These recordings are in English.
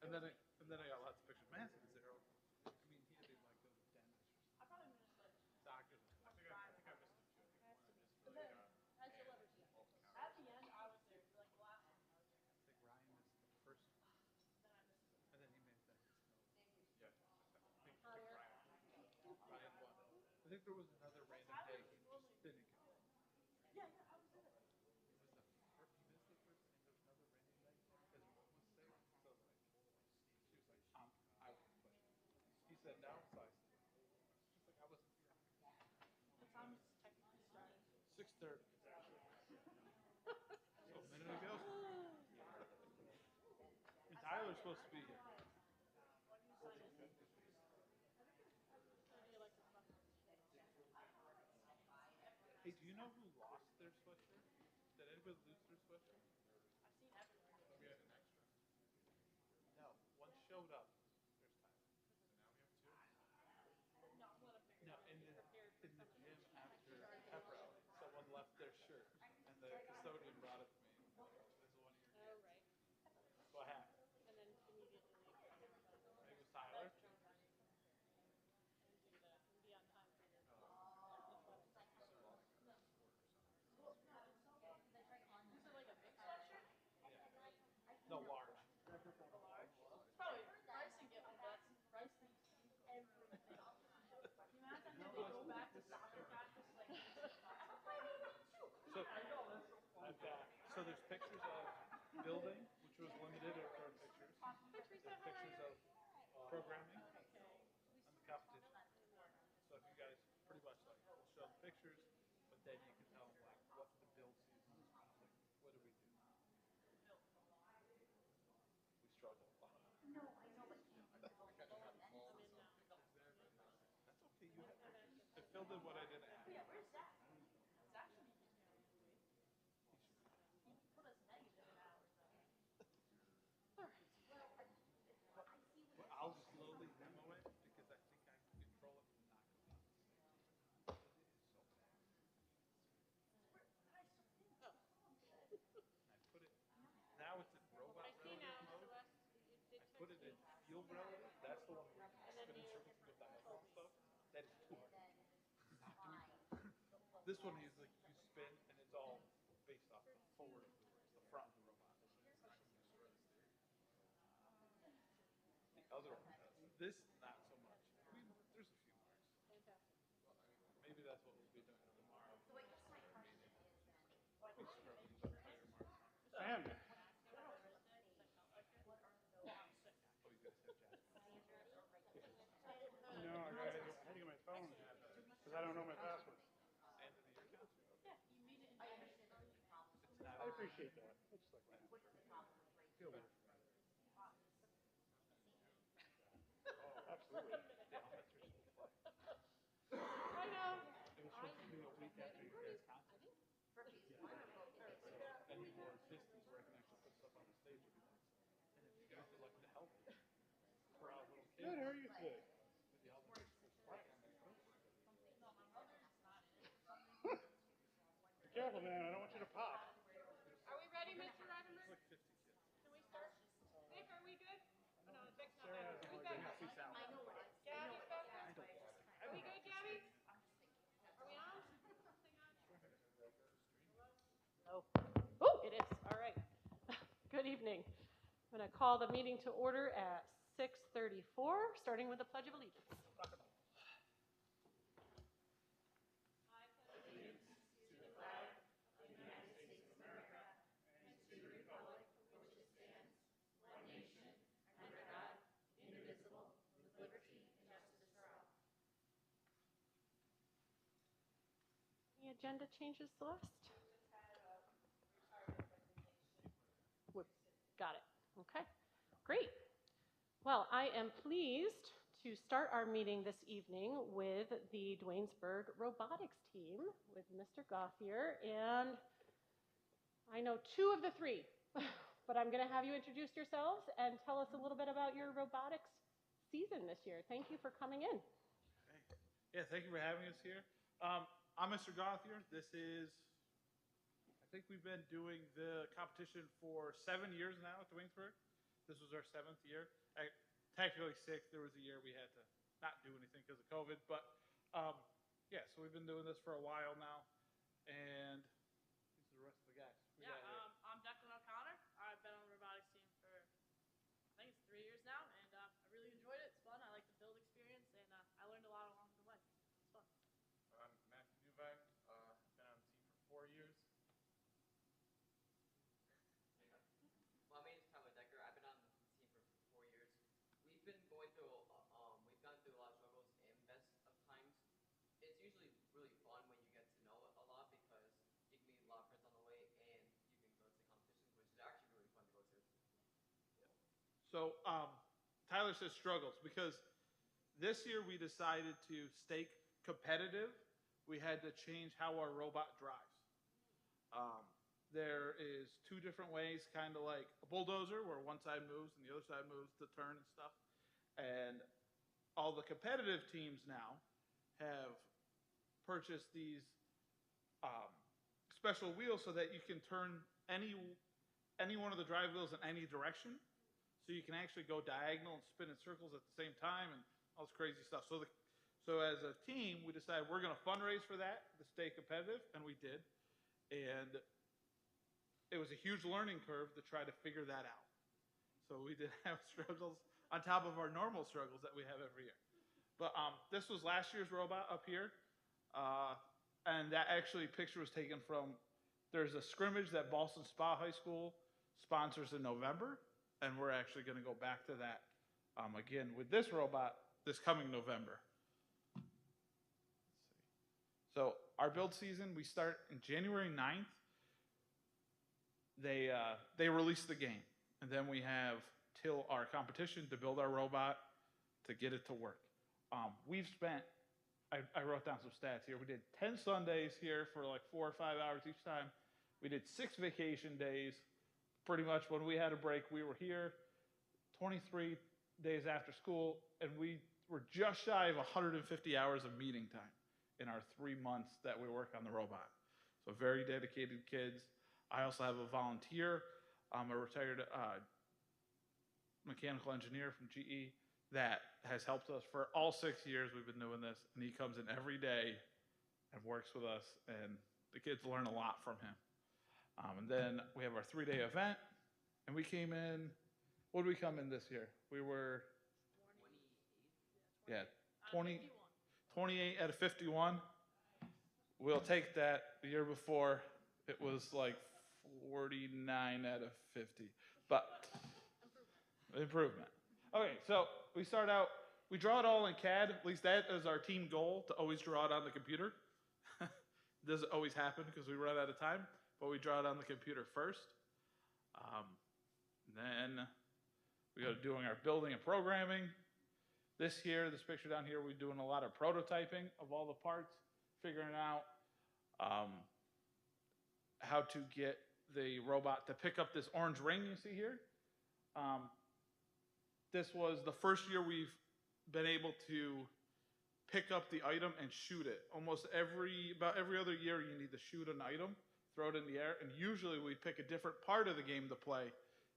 And then I got lots of pictures. Massive zero. I mean, he had to like go to the dentist or something. I probably missed like Doctors. I think I missed a few. I think one I missed like as you'll ever see. At the end, I was there. Like the last one, I was there. I think Ryan missed the first one. Then I missed it. And then he made that his note. Yeah. I think Hot air. Ryan won. I think there was another random day he just didn't go. Yeah, I was there. He missed the first. I think there was another random day. His mom was sick, so like she was like, I was pushing. He said no, so I said no. She's like, I wasn't here. What time is technically starting? 6:30. So a minute ago. And Tyler's supposed to be here. Hey, do you know who lost their sweatshirt? Did anybody lose their sweatshirt? I've seen everywhere. We had an extra. No, one showed up. There's Tyler. So now we have two. No, I'm gonna figure No, it out. in the gym after pep rally, someone left their shirt, and the custodian brought it to me. This is one of your Oh, kids. right. So I have. And then immediately leave. It was Tyler. And do that and be on time for your. Is it like a big sweatshirt? No, large. Large? It's probably Bryce and get one, but Bryce needs everything. Can you imagine if they go back to soccer practice like So there's pictures of building, which was limited or current pictures. There's pictures of programming and the competition. So if you guys pretty much like we'll show the pictures, but then you can tell them like what the build season is about. Like what do we do? We struggle a lot. No, I know, but That's okay. You have pictures. I filled in what I didn't add. yeah, where's Zach? Zach should be here. He put us negative in hours though. But I'll slowly demo it because I think I can control it and not go down the same. It is so bad. I put it. Now it's in robot relative mode. I put it in field relative. That's the one where you spin in circles to get that micro stuff. That is too hard. This one is like you spin and it's all based off the forward of the front of the robot. The other one does. This not so much. I mean, there's a few marks. Fantastic. Maybe that's what we'll be doing tomorrow. So I guess my question is, We scrub these up higher marks. Sam. Oh, you guys have jazz. No, I had to get my phone because I don't know my password. End of the year count. Yeah, you made it in I understand the problem. It's not. I appreciate that. It's like that. What's the problem with race? Feel better. Oh, absolutely. The Elementary school play. I know. It was supposed to be a week after your guys' concert. And he wore Disney's where I can actually put stuff on the stage if he likes. And if you guys would like to help for our little kids. Good. How are you today? With the elementary school play, I'm like, oh. Be careful, man. I don't want you to pop. Are we ready, Mr. Rivenberg? It's like 50 kids. Can we start? Nick, are we good? Oh, no, Vic's not Sarah there. has Who's one. back? Peace out. I know what it is. Gabby's back there? I don't want it. Are we good, Gabby? Are we on? Oh. Oh, it is. All right. Good evening. I'm going to call the meeting to order at 6:34, starting with the Pledge of Allegiance. Any agenda changes, Celeste? Got it. Okay, great. Well, I am pleased to start our meeting this evening with the Dwaynesburg robotics team with Mr. Gothier, and I know two of the three, but I'm going to have you introduce yourselves and tell us a little bit about your robotics season this year. Thank you for coming in. Yeah, thank you for having us here. I'm Mr. Gothier. This is, I think we've been doing the competition for 7 years now at Dwaynesburg. This was our 7th year. Technically 6th. There was a year we had to not do anything because of COVID. But yeah, so we've been doing this for a while now. And these are the rest of the guys. We Yeah, got here. I'm Declan O'Connor. I've been on the robotics team for, I think it's 3 years now, and I really enjoyed it. It's fun. I like the build experience, and I learned a lot along the way. It's fun. I'm Matthew Newbeck. Been on the team for 4 years. My name is Tyler Decker. I've been on the team for 4 years. We've been going through, we've gone through a lot of struggles and best of times. It's usually really fun when you get to know it a lot because you can meet a lot of friends on the way and you can go to competitions, which is actually really fun to go to. So Tyler says struggles because this year we decided to stay competitive. We had to change how our robot drives. There is 2 different ways, kind of like a bulldozer where one side moves and the other side moves to turn and stuff. And all the competitive teams now have purchased these special wheels so that you can turn any one of the drive wheels in any direction. So you can actually go diagonal and spin in circles at the same time and all this crazy stuff. So as a team, we decided we're going to fundraise for that to stay competitive, and we did. And it was a huge learning curve to try to figure that out. So we did have struggles on top of our normal struggles that we have every year. But this was last year's robot up here. And that actually picture was taken from, there's a scrimmage that Boston Spa High School sponsors in November. And we're actually going to go back to that again with this robot this coming November. So our build season, we start in January 9th. They release the game, and then we have till our competition to build our robot to get it to work. We've spent, I wrote down some stats here. We did 10 Sundays here for like 4 or 5 hours each time. We did 6 vacation days. Pretty much when we had a break, we were here 23 days after school, and we were just shy of 150 hours of meeting time in our 3 months that we work on the robot. So very dedicated kids. I also have a volunteer, a retired mechanical engineer from GE that has helped us for all 6 years we've been doing this, and he comes in every day and works with us, and the kids learn a lot from him. And then we have our 3-day event, and we came in, what did we come in this year? We were, 28 out of 51. We'll take that. The year before, it was like 49 out of 50. But improvement. Okay, so we start out, we draw it all in CAD. At least that is our team goal, to always draw it on the computer. Doesn't always happen because we run out of time, but we draw it on the computer first. Then we go to doing our building and programming. This picture down here, we're doing a lot of prototyping of all the parts, figuring out how to get the robot to pick up this orange ring you see here. This was the first year we've been able to pick up the item and shoot it. About every other year you need to shoot an item, throw it in the air, and usually we pick a different part of the game to play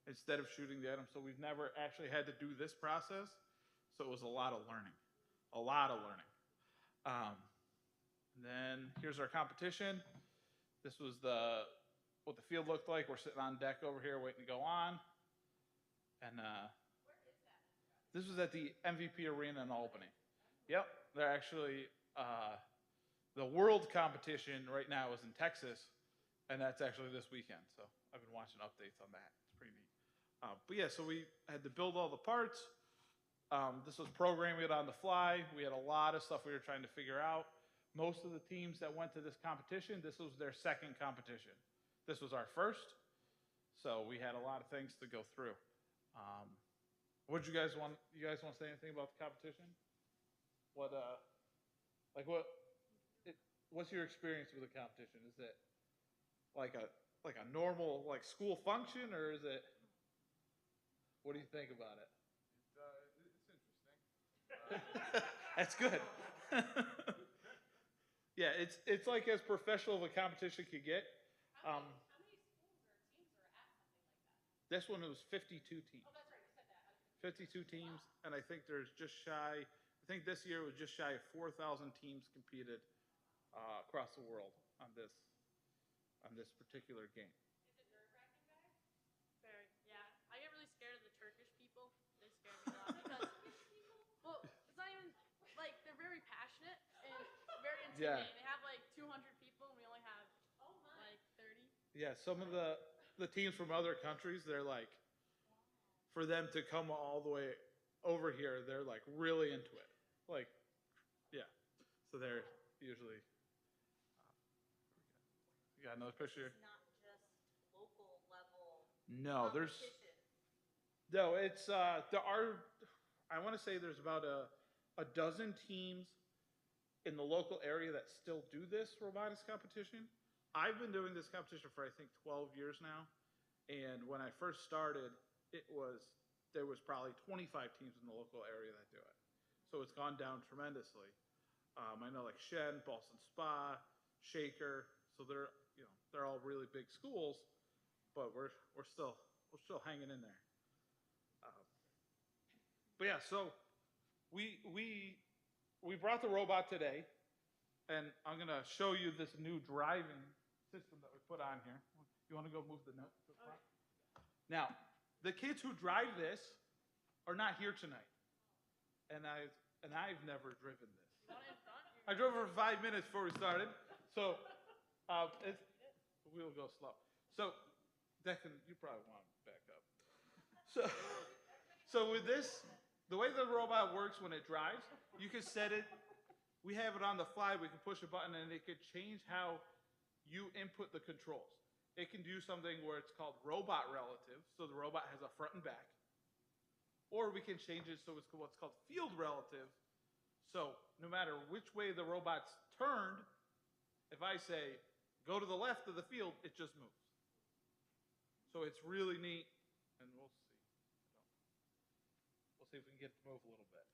instead of shooting the item. So we've never actually had to do this process. So it was a lot of learning. Then here's our competition. This was what the field looked like. We're sitting on deck over here waiting to go on. And this was at the MVP Arena in Albany. Yep, they're actually, the world competition right now is in Texas, and that's actually this weekend. So I've been watching updates on that. It's pretty neat. But yeah, so we had to build all the parts. This was programming it on the fly. We had a lot of stuff we were trying to figure out. Most of the teams that went to this competition, this was their second competition. This was our first, so we had a lot of things to go through. What did you guys want? You guys want to say anything about the competition? What's your experience with the competition? Is it like a normal school function, or is it? What do you think about it? It's interesting. That's good. Yeah, it's like as professional of a competition could get. How many schools or teams are at something like that? This one was 52 teams. Oh, that's right. 52 teams, and I think there's just shy. I think this year was just shy of 4,000 teams competed across the world on this particular game. Is it nerve-wracking, guys? Very. Yeah. I get really scared of the Turkish people. They scare me a lot because, well, it's not even like they're very passionate and very Yeah. intimidating. They have like 200 people, and we only have like 30. Yeah, some of the teams from other countries, they're like, for them to come all the way over here, they're like really into it. Like, yeah. So they're usually. You got another picture? It's not just local level No, there's. competition. No, it's there are. I want to say there's about a dozen teams in the local area that still do this robotics competition. I've been doing this competition for I think 12 years now, and when I first started, there was probably 25 teams in the local area that do it. So it's gone down tremendously. I know like Shen, Boston Spa, Shaker. So they're all really big schools, but we're still hanging in there. But yeah, so we brought the robot today, and I'm gonna show you this new driving system that we put on here. You want to go move the note to the front? Now, the kids who drive this are not here tonight, and I've never driven this. You want it in front? I drove for 5 minutes before we started, so we'll go slow. So, Declan, you probably want to back up. So with this, the way the robot works when it drives, you can set it. We have it on the fly. We can push a button, and it could change how you input the controls. It can do something where it's called robot relative, so the robot has a front and back. Or we can change it so it's what's called field relative. So no matter which way the robot's turned, if I say, go to the left of the field, it just moves. So it's really neat, and we'll see. We'll see if we can get it to move a little bit.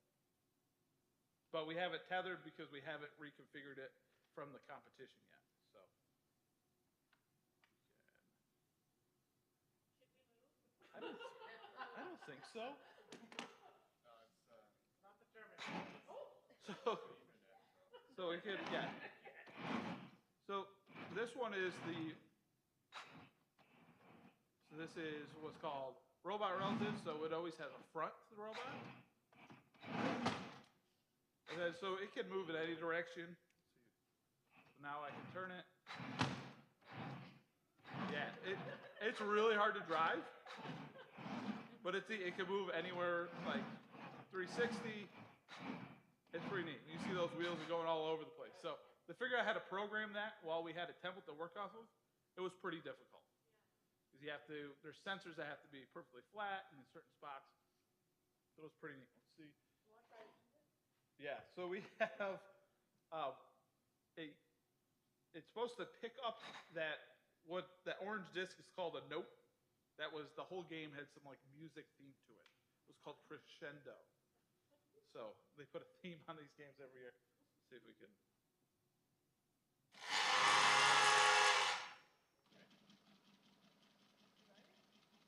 But we have it tethered because we haven't reconfigured it from the competition yet. So. I don't think so. No, it's not determined. So we could, yeah. So this one is this is what's called robot relative. So it always has a front to the robot. And then, so it can move in any direction. So now I can turn it. Yeah, it's really hard to drive, but it can move anywhere like 360. It's pretty neat. You see those wheels are going all over the place. So to figure out how to program that while we had a template to work off of, it was pretty difficult. Because there's sensors that have to be perfectly flat in certain spots. So it was pretty neat. Let's see. Yeah, so we have it's supposed to pick up that orange disc is called a note. That was the whole game had some like music theme to it. It was called Crescendo. So they put a theme on these games every year. Let's see if we can.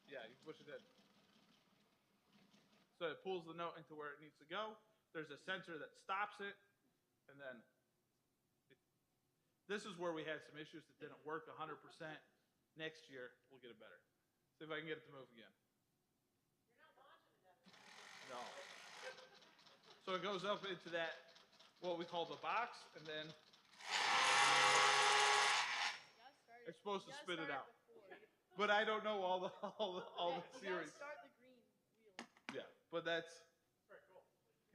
Yeah, you push it in. So it pulls the note into where it needs to go. There's a sensor that stops it, and then this is where we had some issues that didn't work 100%. Next year, we'll get it better. See if I can get it to move again. You're not launching it. No. So it goes up into that, what we call the box, and then it's supposed to spit it out. But I don't know all the series. Start the green wheel. Yeah, but that's Very cool.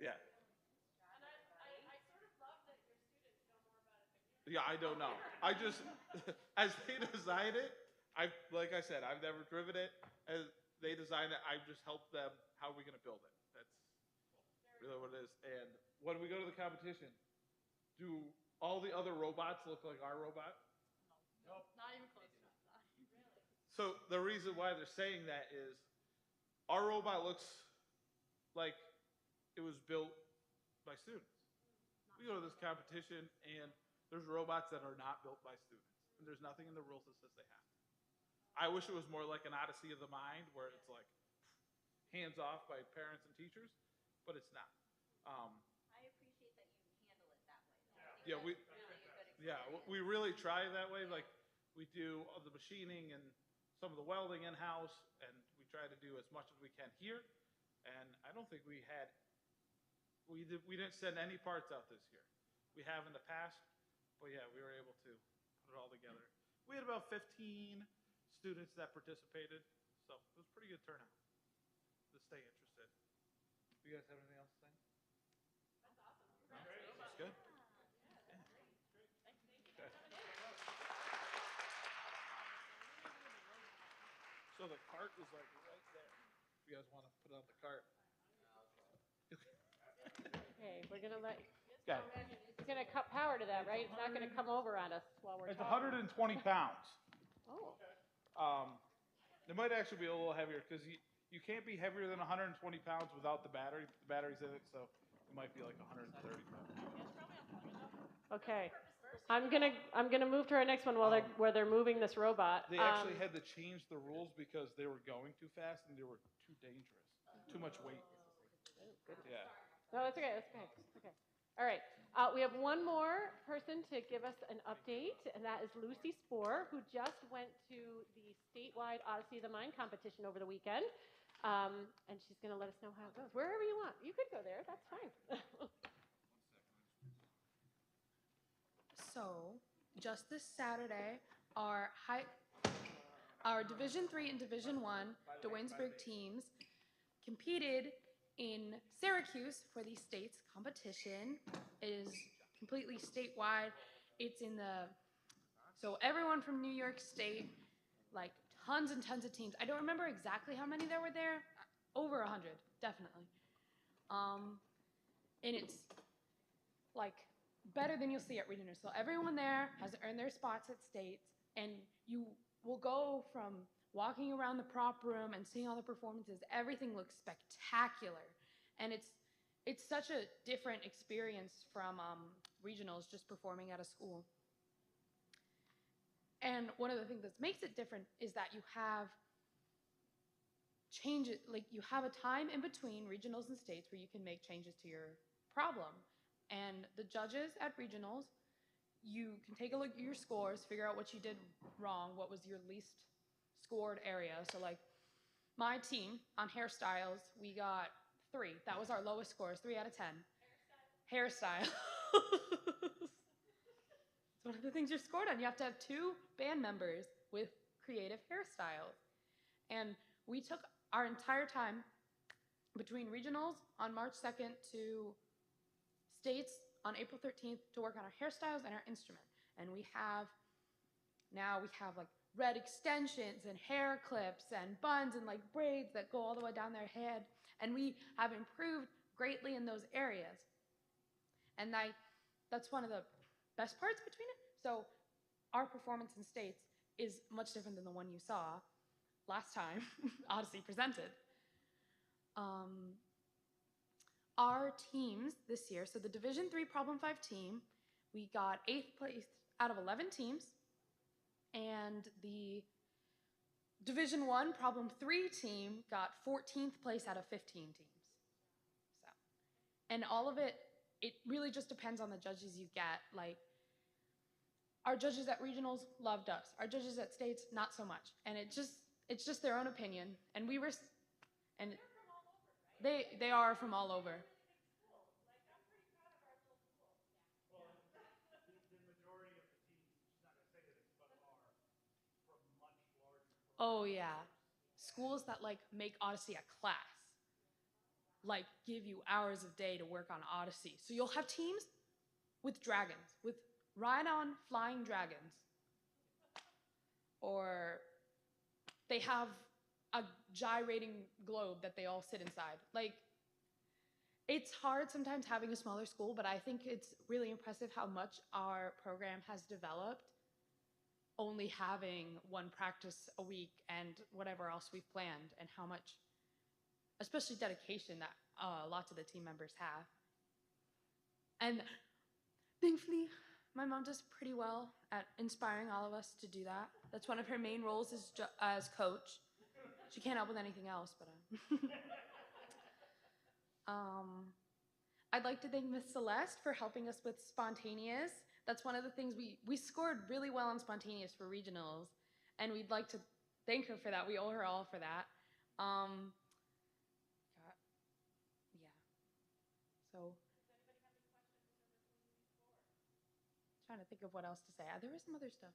yeah. And I sort of love that your students know more about it than you. Yeah, I don't know. I just, as they design it, like I said, I've never driven it. As they design it, I've just helped them. How are we going to build it? That's really what it is. And when we go to the competition, do all the other robots look like our robot? Nope. Not even close enough. So the reason why they're saying that is our robot looks like it was built by students. We go to this competition, and there's robots that are not built by students. And there's nothing in the rules that says they have to. I wish it was more like an Odyssey of the Mind, where it's like, hands-off by parents and teachers, but it's not. I appreciate that you handle it that way. Yeah, That's really a good experience. Yeah, we really try that way. Like, we do all the machining and some of the welding in-house, and we try to do as much as we can here. And I don't think we didn't send any parts out this year. We have in the past, but yeah, we were able to put it all together. We had about 15 students that participated, so it was a pretty good turnout to stay interested. You guys have anything else to say? That's awesome. That's good. So the cart is like right there. If you guys want to put it on the cart. Okay, we're gonna let, Okay. we're gonna cut power to that, right? It's not gonna come over on us while we're It's talking. 120 pounds. Oh, It might actually be a little heavier because you can't be heavier than 120 pounds without the battery. The battery's in it, so it might be like 130 pounds. okay. I'm gonna move to our next one while where they're moving this robot. They actually had to change the rules because they were going too fast and they were too dangerous. Too much weight. Yeah. No, that's okay. That's okay. Okay. All right. We have one more person to give us an update, and that is Lucy Spohr, who just went to the statewide Odyssey of the Mind competition over the weekend. And she's going to let us know how it goes. Wherever you want. You could go there. That's fine. So, just this Saturday, our Division III and Division I Dwaynesburg teams competed in Syracuse for the state's competition. It is completely statewide. It's so everyone from New York State, like tons and tons of teams. I don't remember exactly how many there were there. Over 100, definitely. And it's like better than you'll see at regionals. So everyone there has earned their spots at states, and you will go from walking around the prop room and seeing all the performances. Everything looks spectacular, and it's such a different experience from regionals, just performing at a school. And one of the things that makes it different is that you have changes, like you have a time in between regionals and states where you can make changes to your problem. And the judges at regionals, you can take a look at your scores, figure out what you did wrong, what was your least scored area. So like my team on hairstyles, we got 3. That was our lowest scores, 3 out of 10. Hairstyle. It's one of the things you're scored on. You have to have 2 band members with creative hairstyles. And we took our entire time between regionals on March 2nd to states on April 13th to work on our hairstyles and our instrument. And we have like red extensions and hair clips and buns and like braids that go all the way down their head. And we have improved greatly in those areas. And that's one of the best parts between it. So our performance in states is much different than the one you saw last time Odyssey presented. Our teams this year, so the Division III Problem 5 team, we got 8th place out of 11 teams, and the Division I Problem 3 team got 14th place out of 15 teams. So, and all of it really just depends on the judges you get. Like, our judges at regionals loved us. Our judges at states, not so much. And it's just their own opinion. And they are from all over. Oh yeah, schools that like make Odyssey a class, like give you hours of day to work on Odyssey. So you'll have teams with dragons, with ride-on flying dragons, or they have a gyrating globe that they all sit inside. Like, it's hard sometimes having a smaller school, but I think it's really impressive how much our program has developed, only having 1 practice a week and whatever else we've planned, and how much, especially dedication, that lots of the team members have. And thankfully, my mom does pretty well at inspiring all of us to do that. That's one of her main roles as coach. She can't help with anything else, but I'd like to thank Miss Celeste for helping us with spontaneous. That's one of the things we scored really well on spontaneous for regionals, and we'd like to thank her for that. We owe her all for that. Yeah. So. Trying to think of what else to say. There was some other stuff.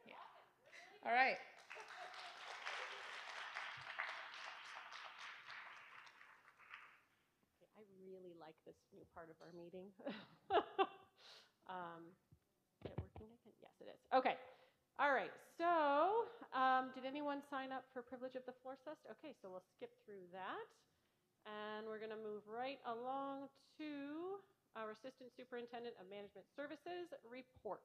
Yeah. All right. Okay, I really like this new part of our meeting. Is it working again? Yes, it is. Okay. All right. So, did anyone sign up for privilege of the floor test? Okay, so we'll skip through that. And we're going to move right along to our Assistant Superintendent of Management Services report.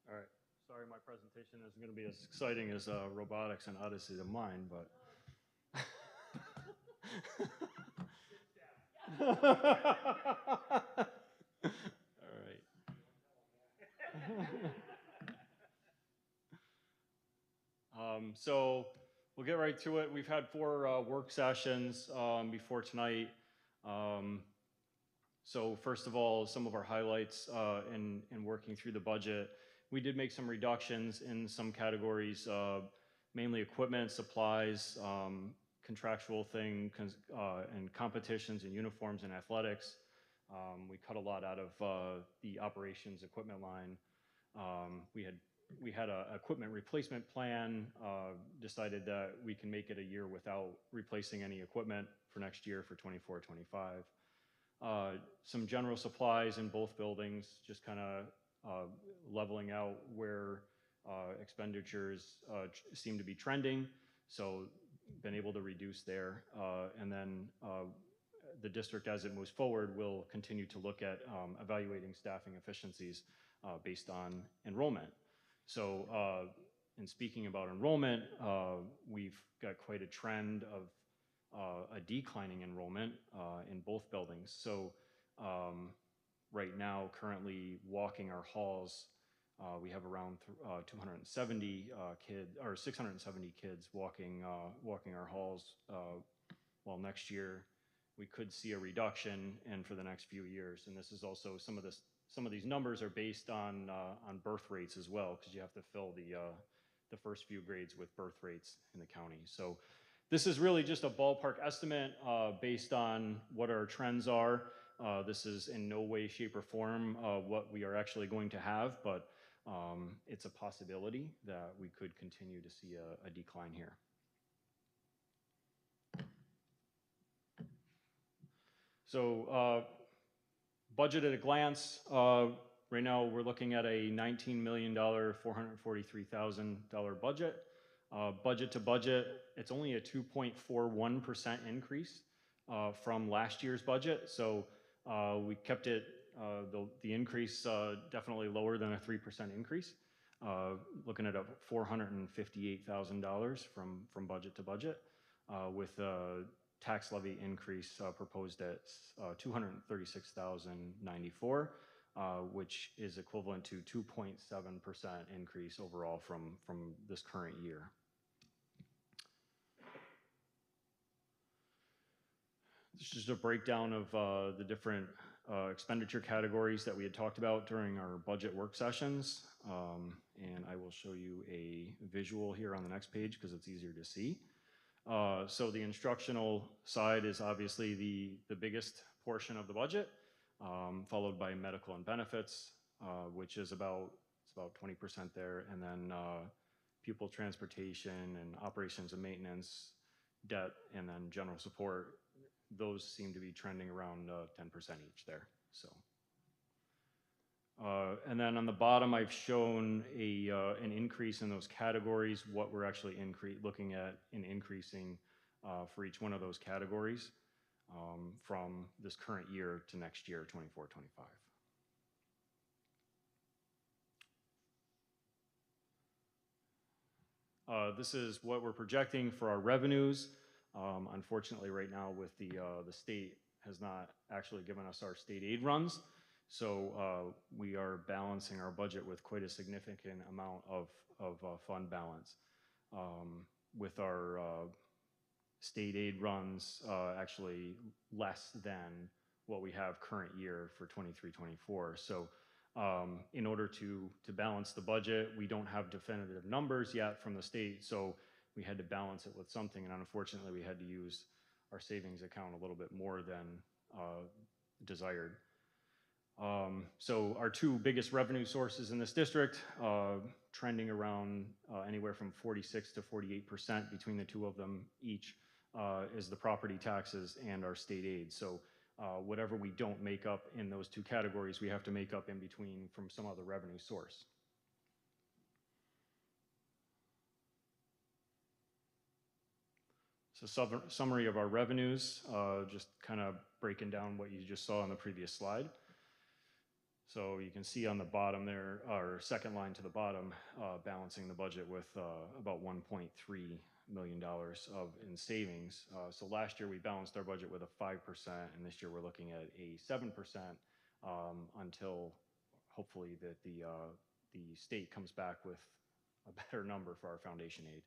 All right. Sorry, my presentation isn't going to be as exciting as robotics and Odyssey to mine, but. All right. So we'll get right to it. We've had 4 work sessions before tonight. So first of all, some of our highlights in working through the budget. We did make some reductions in some categories, mainly equipment, supplies, contractual things, and competitions and uniforms and athletics. We cut a lot out of the operations equipment line. We had a equipment replacement plan, decided that we can make it a year without replacing any equipment for next year for 24-25. Some general supplies in both buildings, just kind of leveling out where expenditures seem to be trending, so been able to reduce there. And then the district, as it moves forward, will continue to look at evaluating staffing efficiencies based on enrollment. So in speaking about enrollment, we've got quite a trend of a declining enrollment in both buildings. So right now, currently walking our halls, we have around 270 kids, or 670 kids walking our halls. While next year we could see a reduction, and for the next few years. And this is also some of these numbers are based on birth rates as well, because you have to fill the first few grades with birth rates in the county. So this is really just a ballpark estimate based on what our trends are. This is in no way, shape, or form what we are actually going to have, but it's a possibility that we could continue to see a decline here. So budget at a glance, right now we're looking at a $19,443,000 budget. Budget to budget, it's only a 2.41% increase from last year's budget. So we kept it, the increase definitely lower than a 3% increase. Looking at a $458,000 from budget to budget, with a tax levy increase proposed at $236,094, which is equivalent to 2.7% increase overall from this current year. This is just a breakdown of the different expenditure categories that we had talked about during our budget work sessions. And I will show you a visual here on the next page because it's easier to see. So the instructional side is obviously the biggest portion of the budget, followed by medical and benefits, which is about 20% there, and then pupil transportation and operations and maintenance, debt, and then general support. Those seem to be trending around 10% each there. So, and then on the bottom, I've shown an increase in those categories. What we're actually looking at in increasing for each one of those categories from this current year to next year, 24-25. This is what we're projecting for our revenues. Unfortunately, right now with the state has not actually given us our state aid runs. So we are balancing our budget with quite a significant amount of fund balance. With our state aid runs actually less than what we have current year for 23-24. So in order to balance the budget, we don't have definitive numbers yet from the state, so we had to balance it with something, and unfortunately we had to use our savings account a little bit more than desired. So our two biggest revenue sources in this district, trending around anywhere from 46 to 48% between the two of them each, is the property taxes and our state aid. So whatever we don't make up in those two categories, we have to make up in between from some other revenue source. So summary of our revenues, just kind of breaking down what you just saw on the previous slide. So you can see on the bottom there, our second line to the bottom, balancing the budget with about $1.3 million in savings. So last year we balanced our budget with a 5%, and this year we're looking at a 7% until hopefully that the state comes back with a better number for our foundation aid.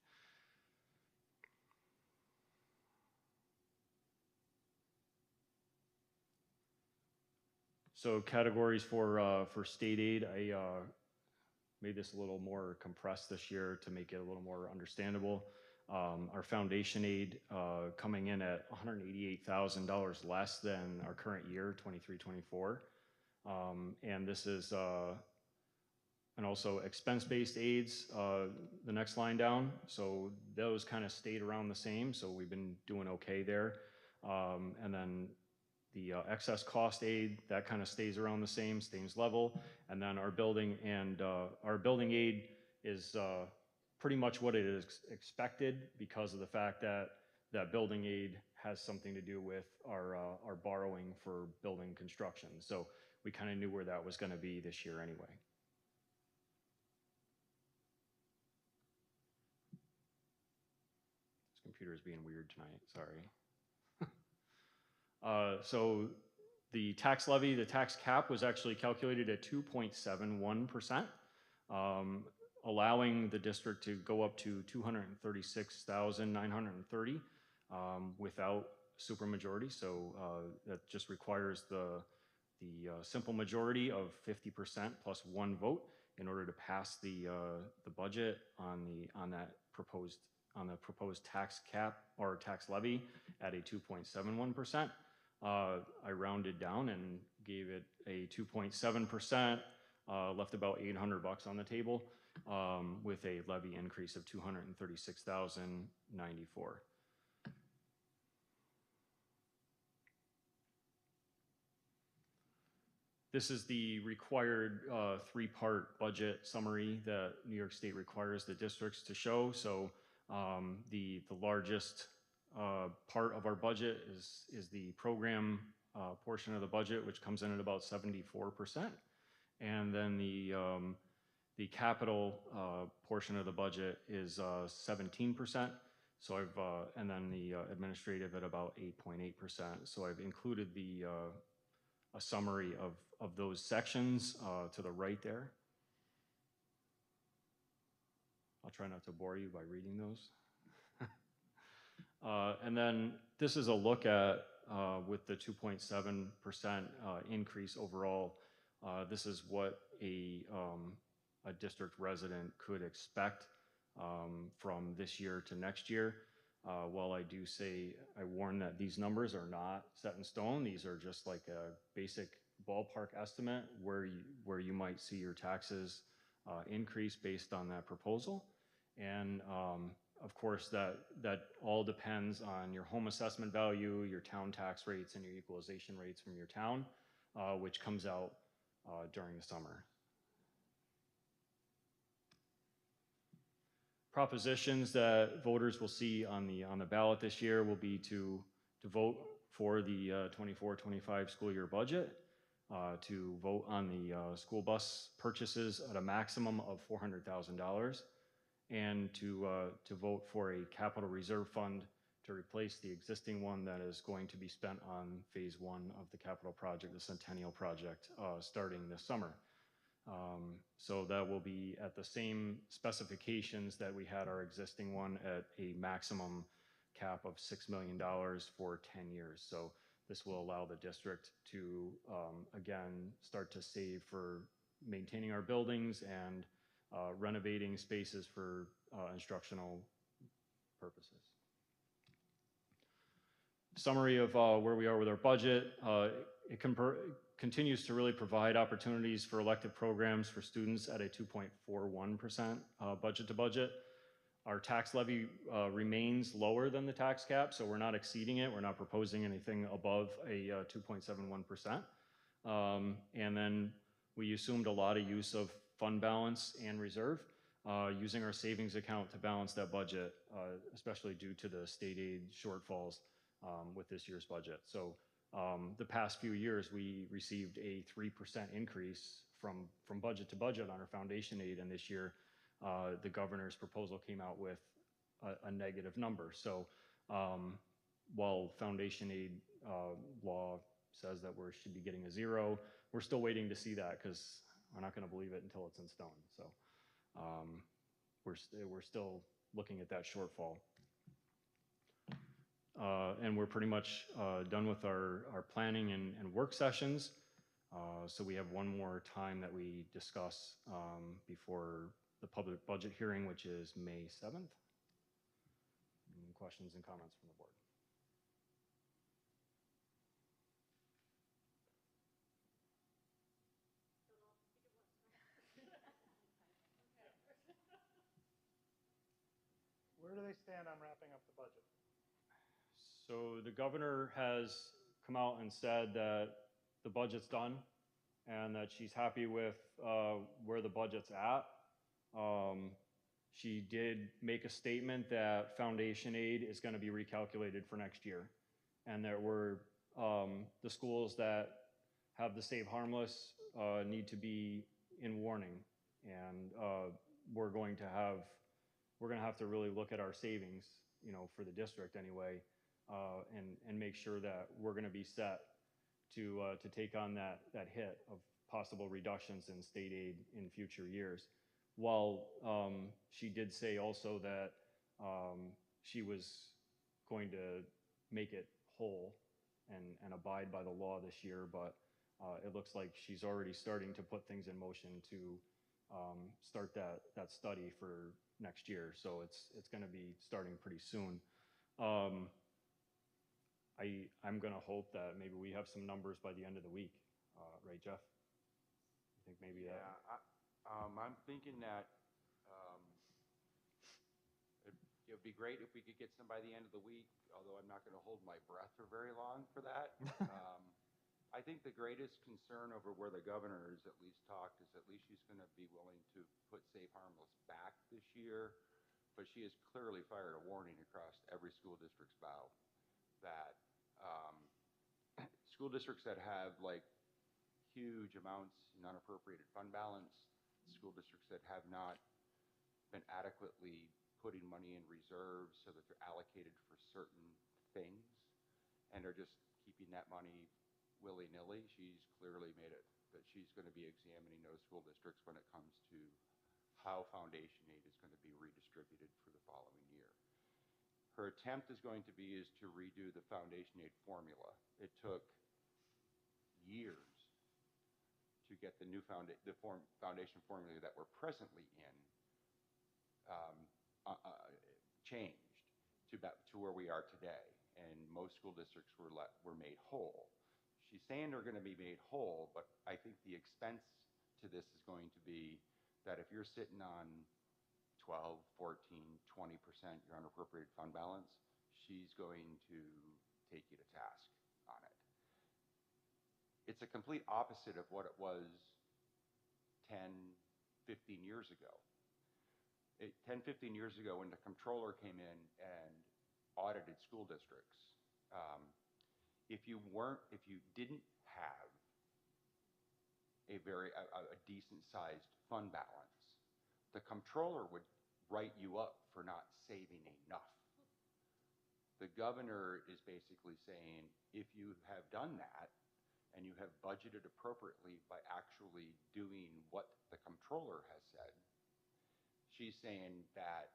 So categories for state aid, I made this a little more compressed this year to make it a little more understandable. Our foundation aid coming in at $188,000 less than our current year, 23-24. And this is, and also expense-based aids, the next line down. So those kind of stayed around the same, so we've been doing okay there. And then the excess cost aid, that kind of stays around the same, stays level. And then our building and our building aid is pretty much what it is expected because of the fact that that building aid has something to do with our borrowing for building construction. So we kind of knew where that was going to be this year anyway. This computer is being weird tonight, sorry. So the tax levy, the tax cap was actually calculated at 2.71%, allowing the district to go up to $236,930 without supermajority. So that just requires the simple majority of 50% plus one vote in order to pass the budget on the proposed tax cap or tax levy at a 2.71%. I rounded down and gave it a 2.7%, left about $800 on the table with a levy increase of $236,094. This is the required three-part budget summary that New York State requires the districts to show. So the largest part of our budget is the program portion of the budget, which comes in at about 74%. And then the capital portion of the budget is 17%. So and then the administrative at about 8.8%. So I've included a summary of those sections to the right there. I'll try not to bore you by reading those. And then this is a look at, with the 2.7% increase overall, this is what a district resident could expect from this year to next year. While I do say, I warn that these numbers are not set in stone. These are just like a basic ballpark estimate where you might see your taxes increase based on that proposal. And of course, that all depends on your home assessment value, your town tax rates, and your equalization rates from your town, which comes out during the summer. Propositions that voters will see on the ballot this year will be to vote for the 24-25 school year budget, to vote on the school bus purchases at a maximum of $400,000, and to vote for a capital reserve fund to replace the existing one that is going to be spent on phase 1 of the capital project, the Centennial Project, starting this summer. So that will be at the same specifications that we had our existing one, at a maximum cap of $6 million for 10 years. So this will allow the district to, again, start to save for maintaining our buildings and renovating spaces for instructional purposes. Summary of where we are with our budget. It continues to really provide opportunities for elective programs for students at a 2.41% budget to budget. Our tax levy remains lower than the tax cap, so we're not exceeding it. We're not proposing anything above a 2.71%. And then we assumed a lot of use of fund balance and reserve, using our savings account to balance that budget, especially due to the state aid shortfalls with this year's budget. So the past few years, we received a 3% increase from budget to budget on our foundation aid, and this year the governor's proposal came out with a negative number. So while foundation aid law says that we should be getting a 0, we're still waiting to see that, because we're not going to believe it until it's in stone. So we're still looking at that shortfall. And we're pretty much done with our planning and work sessions. So we have one more time that we discuss before the public budget hearing, which is May 7th. Any questions and comments from the board? Where do they stand on wrapping up the budget? So the governor has come out and said that the budget's done and that she's happy with where the budget's at. She did make a statement that foundation aid is going to be recalculated for next year, and that the schools that have the Save Harmless need to be in warning, and we're going to have to really look at our savings, for the district anyway, and make sure that we're going to be set to take on that hit of possible reductions in state aid in future years. While she did say also that she was going to make it whole and abide by the law this year, but it looks like she's already starting to put things in motion to start that study for next year. So it's going to be starting pretty soon. I'm going to hope that maybe we have some numbers by the end of the week, right, Jeff? I think maybe that. Yeah, I'm thinking that it would be great if we could get some by the end of the week, although I'm not going to hold my breath for very long for that. I think the greatest concern over where the governor has at least talked is at least she's going to be willing to put Save Harmless back this year, but she has clearly fired a warning across every school district's bow that school districts that have huge amounts in unappropriated fund balance, school districts that have not been adequately putting money in reserves so that they're allocated for certain things and are just keeping that money willy-nilly. She's clearly made it that she's going to be examining those school districts when it comes to how foundation aid is going to be redistributed for the following year. Her attempt is going to be to redo the foundation aid formula. It took years to get the new foundation formula that we're presently in changed to where we are today, and most school districts were made whole. She's saying they're going to be made whole, but I think the expense to this is going to be that if you're sitting on 12, 14, 20% your unappropriated fund balance, she's going to take you to task on it. It's a complete opposite of what it was 10, 15 years ago. 10, 15 years ago, when the comptroller came in and audited school districts, if you didn't have a decent sized fund balance, the comptroller would write you up for not saving enough. The governor is basically saying, if you have done that and you have budgeted appropriately by actually doing what the comptroller has said, she's saying that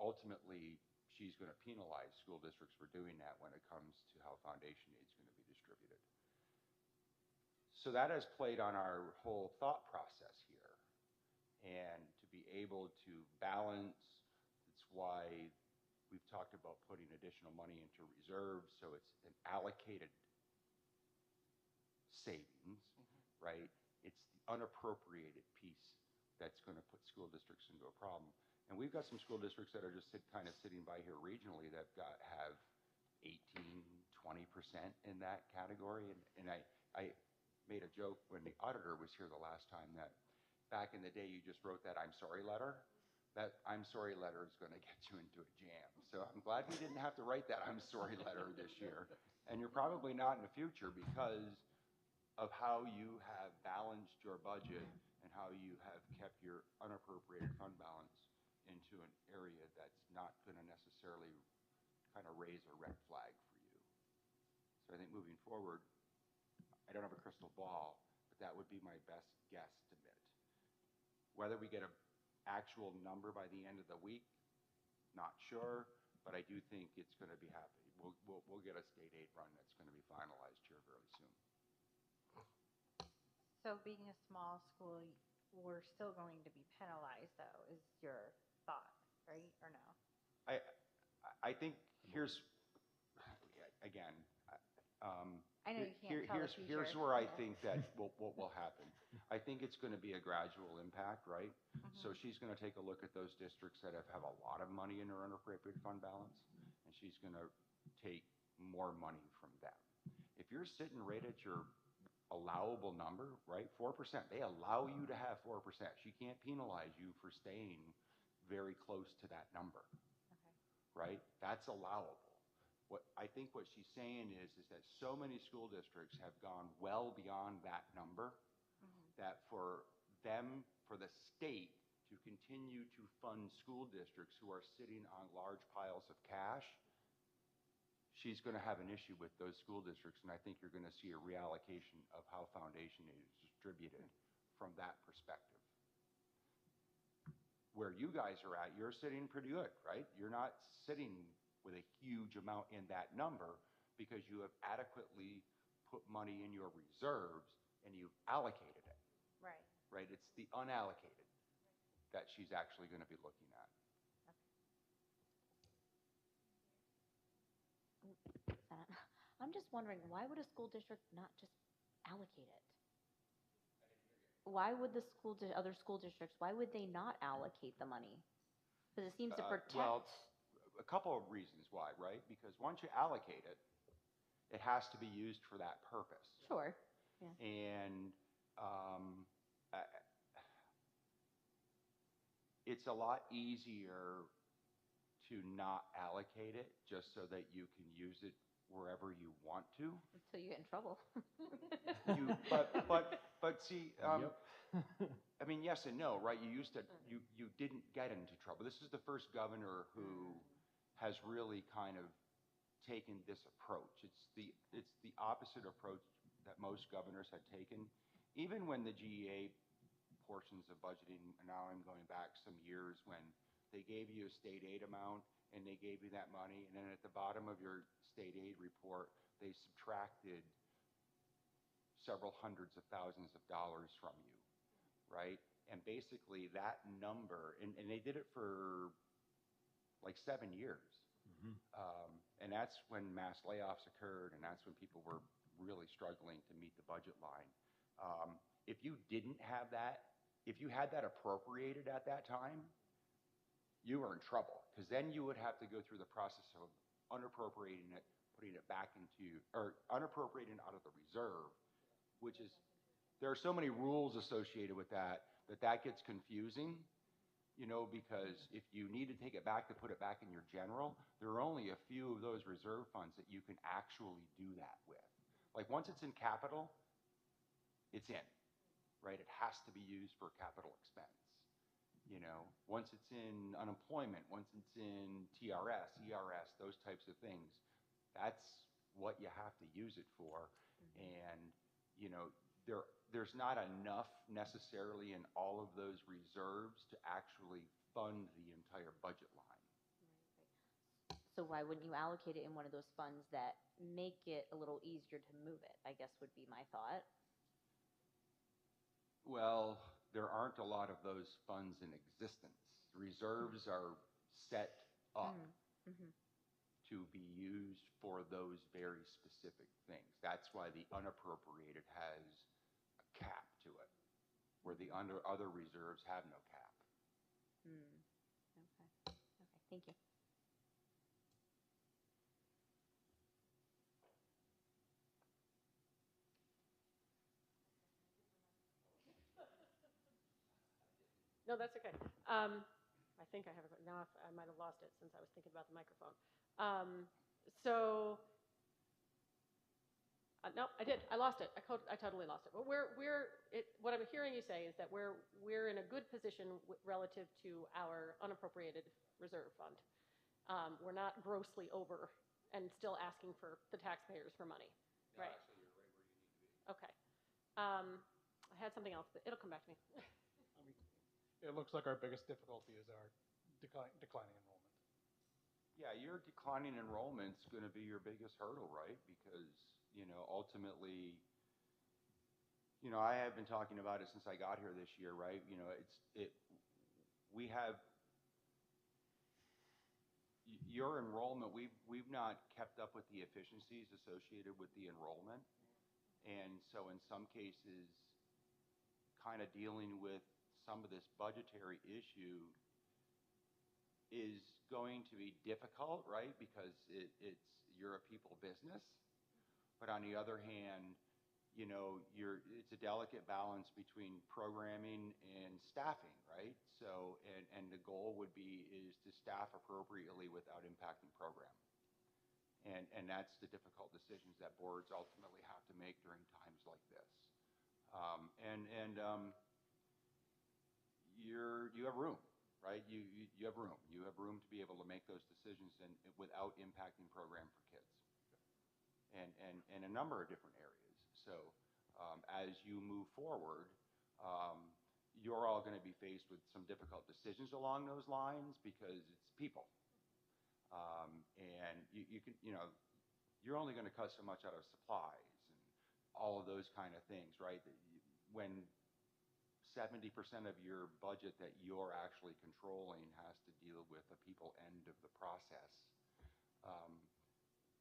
ultimately she's going to penalize school districts for doing that when it comes to how foundation aid is going to be distributed. So that has played on our whole thought process here. And to be able to balance, it's why we've talked about putting additional money into reserves, so it's an allocated savings, right? It's the unappropriated piece that's going to put school districts into a problem. And we've got some school districts that are just kind of sitting by here regionally that have 18, 20% in that category. And I made a joke when the auditor was here the last time that back in the day you just wrote that I'm sorry letter. That I'm sorry letter is going to get you into a jam. So I'm glad we didn't have to write that I'm sorry letter this year. And you're probably not in the future because of how you have balanced your budget and how you have kept your unappropriated fund balance into an area that's not going to necessarily kind of raise a red flag for you. So I think moving forward, I don't have a crystal ball, but that would be my best guesstimate. Whether we get an actual number by the end of the week, not sure, but I do think it's going to be happening. We'll get a state aid run that's going to be finalized here very soon. So being a small school, we're still going to be penalized, though, is your thought, right? Or no? I think here's, again, I know you can't tell the future. here's where I think that what will happen. I think it's going to be a gradual impact, right? So she's going to take a look at those districts that have a lot of money in their unappropriated fund balance, and she's going to take more money from them. If you're sitting right at your allowable number, right, 4%, they allow you to have 4%. She can't penalize you for staying very close to that number, right? That's allowable. I think what she's saying is that so many school districts have gone well beyond that number that for them, for the state to continue to fund school districts who are sitting on large piles of cash, she's going to have an issue with those school districts, and I think you're going to see a reallocation of how foundation aid is distributed from that perspective. Where you guys are at, you're sitting pretty good, right? You're not sitting with a huge amount in that number because you have adequately put money in your reserves and you've allocated it. Right. Right? It's the unallocated that she's actually going to be looking at. I'm just wondering, why would a school district not just allocate it? Why would the other school districts, why would they not allocate the money? Because it seems to protect. Well, a couple of reasons why, right? Because once you allocate it, it has to be used for that purpose. Sure. Yeah. And it's a lot easier to not allocate it just so that you can use it wherever you want to. Until you get in trouble. But see, I mean, yes and no, right? You didn't get into trouble. This is the first governor who has really kind of taken this approach. It's the opposite approach that most governors had taken. Even when the GEA portions of budgeting, and now I'm going back some years when they gave you a state aid amount and they gave you that money, and then at the bottom of your state aid report, they subtracted several hundreds of thousands of dollars from you, right? And basically that number, and they did it for like 7 years. And that's when mass layoffs occurred, and that's when people were really struggling to meet the budget line. If you didn't have that, if you had that appropriated at that time, you were in trouble, because then you would have to go through the process of unappropriating it, putting it back into, or unappropriating out of the reserve, which is, there are so many rules associated with that gets confusing, you know, because if you need to take it back to put it back in your general, there are only a few of those reserve funds that you can actually do that with. Like once it's in capital, it's in, right? It has to be used for capital expense. You know, once it's in unemployment, once it's in TRS, ERS, those types of things, that's what you have to use it for. And, you know, there's not enough necessarily in all of those reserves to actually fund the entire budget line. So why wouldn't you allocate it in one of those funds that make it a little easier to move it, I guess would be my thought. Well, there aren't a lot of those funds in existence. Reserves are set up Mm-hmm. to be used for those very specific things. That's why the unappropriated has a cap to it, where the other reserves have no cap. Okay. Okay, thank you. No, that's okay. I think I have it now. I might have lost it since I was thinking about the microphone. No, I did. I lost it. I totally lost it. But what I'm hearing you say is that we're in a good position relative to our unappropriated reserve fund. We're not grossly over and still asking for the taxpayers for money, No, right? actually, you're right where you need to be. Okay. I had something else, but it'll come back to me. I mean, it looks like our biggest difficulty is our declining enrollment. Yeah, your declining enrollment's going to be your biggest hurdle, right? Because, you know, ultimately, you know, I have been talking about it since I got here this year, right? You know, we have your enrollment. We've not kept up with the efficiencies associated with the enrollment, and so in some cases, kind of dealing with some of this budgetary issue is going to be difficult, right? Because you're a people business. But on the other hand, you know, it's a delicate balance between programming and staffing, right? So, and the goal is to staff appropriately without impacting program. And that's the difficult decisions that boards ultimately have to make during times like this. You have room, right? You have room. You have room to be able to make those decisions and without impacting program for kids. And a number of different areas. So as you move forward, you're all going to be faced with some difficult decisions along those lines because it's people. And you can, you know, you're only going to cut so much out of supplies and all of those kind of things, right? When 70% of your budget that you're actually controlling has to deal with the people end of the process.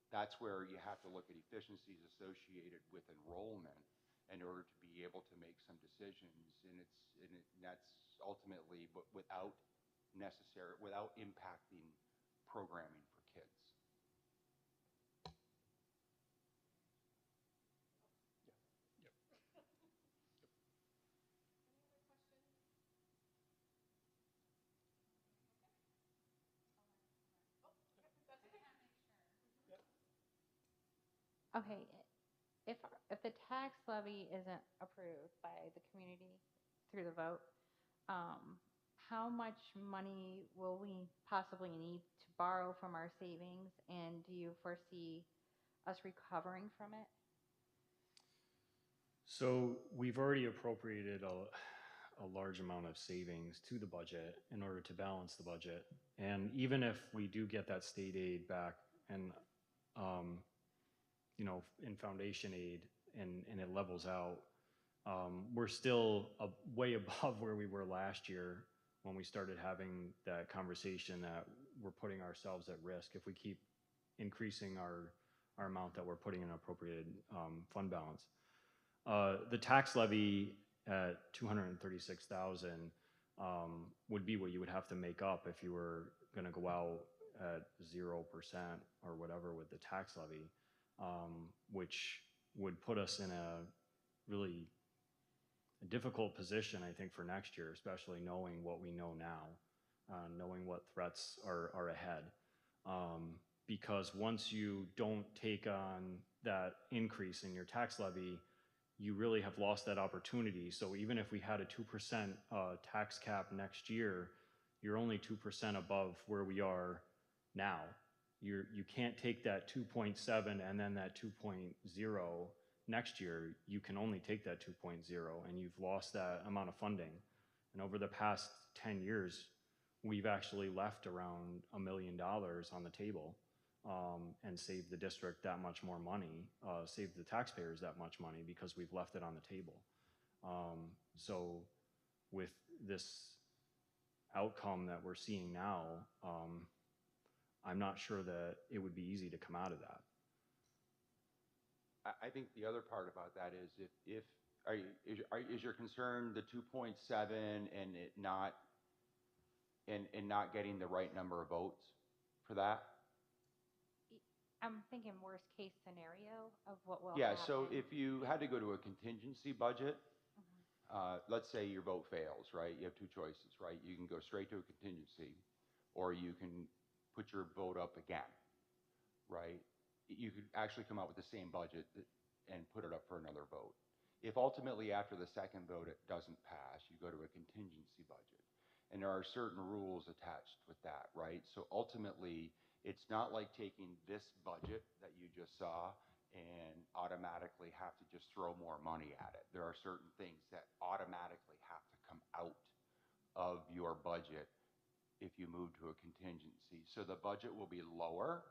That's where you have to look at efficiencies associated with enrollment in order to be able to make some decisions, and that's ultimately, but without impacting programming for kids. Yep. Okay, if the tax levy isn't approved by the community through the vote, how much money will we possibly need to borrow from our savings, and do you foresee us recovering from it? So we've already appropriated a large amount of savings to the budget in order to balance the budget. And even if we do get that state aid back and, you know, in foundation aid and it levels out, we're still way above where we were last year when we started having that conversation that we're putting ourselves at risk if we keep increasing our amount that we're putting in appropriated fund balance. The tax levy at $236,000 would be what you would have to make up if you were going to go out at 0% or whatever with the tax levy, which would put us in a really difficult position, I think, for next year, especially knowing what we know now, knowing what threats are ahead. Because once you don't take on that increase in your tax levy, you really have lost that opportunity. So even if we had a 2% tax cap next year, you're only 2% above where we are now. You can't take that 2.7 and then that 2.0 next year. You can only take that 2.0, and you've lost that amount of funding. And over the past 10 years, we've actually left around $1 million on the table, and saved the district that much more money, saved the taxpayers that much money because we've left it on the table. So with this outcome that we're seeing now, I'm not sure that it would be easy to come out of that. I think the other part about that is is your concern the 2.7 and it not and not getting the right number of votes for that? I'm thinking worst case scenario of what will Yeah, happen. so if you had to go to a contingency budget, let's say your vote fails, right? You have two choices, right? You can go straight to a contingency, or you can put your vote up again, right? You could actually come out with the same budget and put it up for another vote. If ultimately after the second vote it doesn't pass, you go to a contingency budget. And there are certain rules attached with that, right? So ultimately, it's not like taking this budget that you just saw and automatically have to just throw more money at it. There are certain things that automatically have to come out of your budget if you move to a contingency. So the budget will be lower,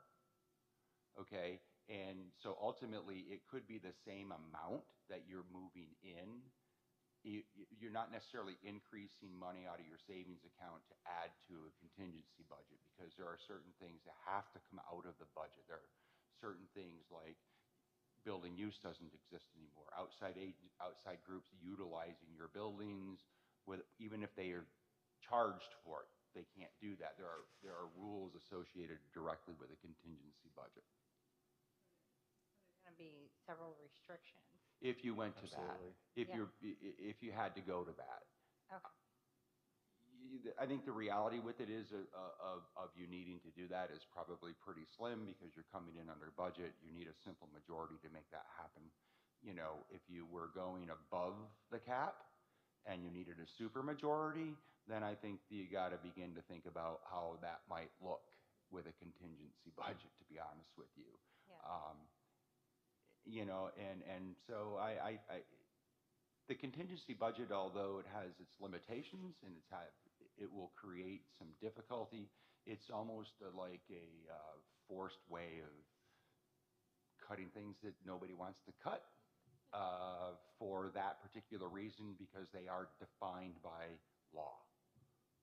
okay? And so ultimately, it could be the same amount that you're moving in. You're not necessarily increasing money out of your savings account to add to a contingency budget, because there are certain things that have to come out of the budget. There are certain things like building use doesn't exist anymore. Outside groups utilizing your buildings, even if they are charged for it, they can't do that. There are rules associated directly with a contingency budget. There's going to be several restrictions. If you went to Absolutely. that, if you had to go to that. Okay. I think the reality with it is of you needing to do that is probably pretty slim, because you're coming in under budget. You need a simple majority to make that happen. You know, if you were going above the cap and you needed a super majority, then I think you got to begin to think about how that might look with a contingency budget, to be honest with you. Yeah. You know, and so the contingency budget, although it has its limitations and it will create some difficulty, it's almost like a forced way of cutting things that nobody wants to cut for that particular reason, because they are defined by law,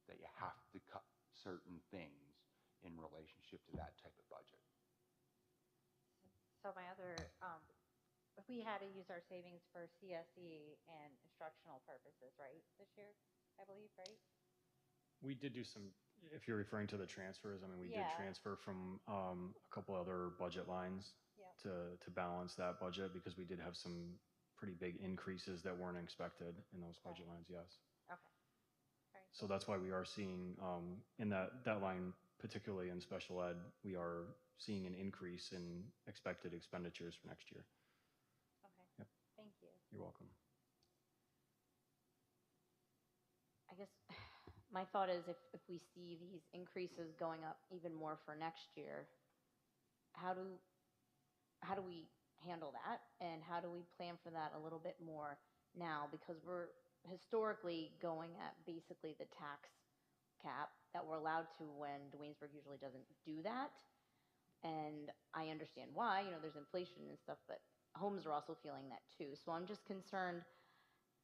that you have to cut certain things in relationship to that type of budget. So my other, if we had to use our savings for CSE and instructional purposes, right, this year, I believe, right? We did do some, if you're referring to the transfers, I mean, we did Yeah. transfer from a couple other budget lines Yeah. to balance that budget, because we did have some pretty big increases that weren't expected in those budget lines, yes. Okay. All right. So that's why we are seeing, in that line, particularly in special ed, we are seeing an increase in expected expenditures for next year. Okay. Yep. Thank you. You're welcome. I guess my thought is if we see these increases going up even more for next year, how do we handle that? And how do we plan for that a little bit more now? Because we're historically going at basically the tax cap that we're allowed to, when Dwaynesburg usually doesn't do that. And I understand why, you know, there's inflation and stuff, but homes are also feeling that too. So I'm just concerned